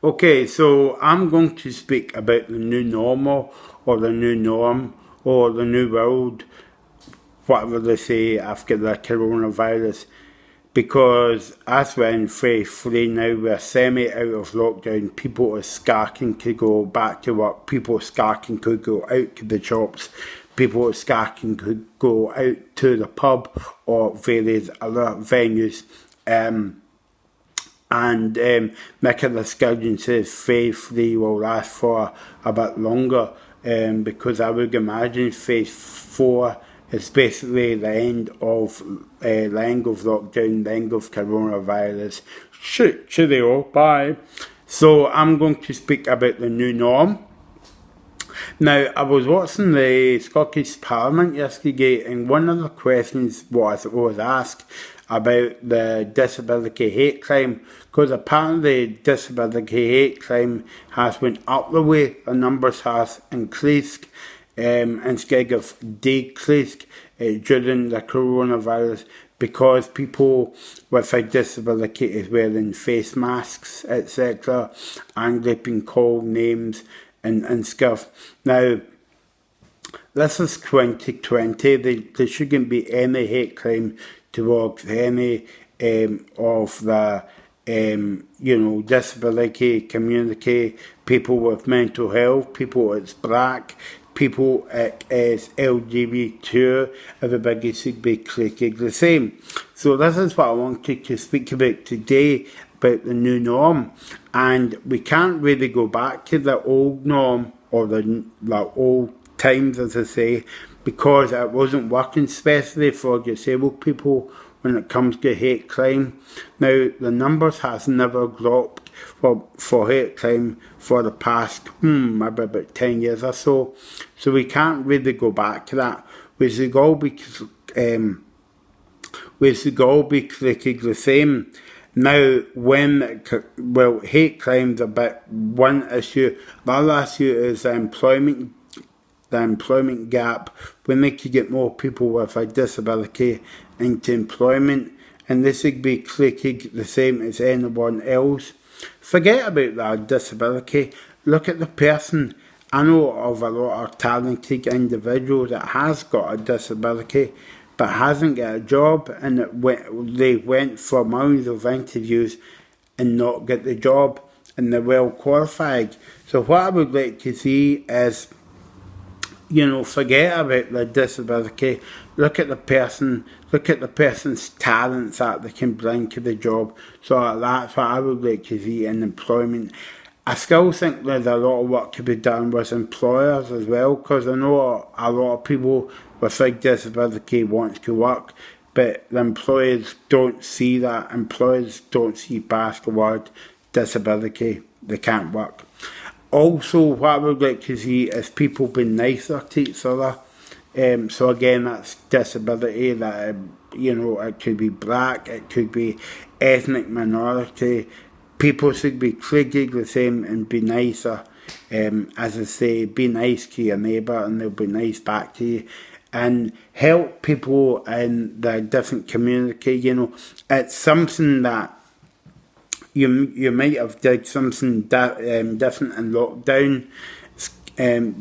Okay, so I'm going to speak about the new normal or the new norm or the new world, whatever they say after the coronavirus, because as we're in phase 3 now, we're semi out of lockdown, people are scarking to go back to work, people are scarking to go out to the shops, people are scarking to go out to the pub or various other venues. And Nicola Sturgeon says phase 3 will last for a bit longer, because I would imagine phase 4 is basically the end of lockdown, the end of coronavirus. Cheerio, bye. So I'm going to speak about the new norm. Now, I was watching the Scottish Parliament yesterday, and one of the questions was asked about the disability hate crime, because apparently disability hate crime has went up the way, the numbers has increased instead of decreased during the coronavirus, because people with a disability is wearing face masks, etc., and they've been called names and stuff. Now, this is 2020. There shouldn't be any hate crime towards any of the disability community, people with mental health, people as black, people as LGBT, everybody should be treated the same. So this is what I wanted to speak about today, about the new norm. And we can't really go back to the old norm or the old times, as I say, because it wasn't working, especially for disabled people when it comes to hate crime. Now, the numbers has never dropped for hate crime for the past, maybe about 10 years or so. So we can't really go back to that. We should all be treated the same. Now, hate crime's about one issue. The other issue is the employment gap. We need to get more people with a disability into employment, and this should be treated the same as anyone else. Forget about that disability. Look at the person. I know of a lot of talented individuals that has got a disability but hasn't got a job, and they went for mounds of interviews and not get the job, and they're well qualified. So what I would like to see is, forget about the disability, look at the person, look at the person's talents that they can bring to the job. So that's what I would like to see in employment. I still think there's a lot of work to be done with employers as well, because I know a lot of people with a disability want to work, but the employers don't see that. Employers don't see past the word disability, they can't work. Also, what I would like to see is people being nicer to each other. So again, that's disability, that it could be black, it could be ethnic minority. People should be treated the same and be nicer. As I say, be nice to your neighbour and they'll be nice back to you. And help people in the different community. It's something that you might have did something different in lockdown,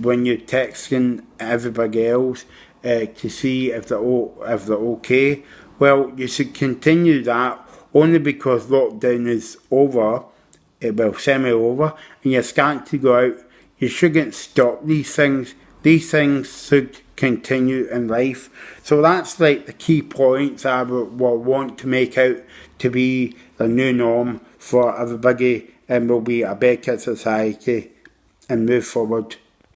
when you're texting everybody else to see if they're okay. Well, you should continue that, only because lockdown is over, semi-over, and you're starting to go out. You shouldn't stop these things. These things should continue in life. So that's like the key points I would want to make out to be the new norm for everybody, and will be a better society and move forward.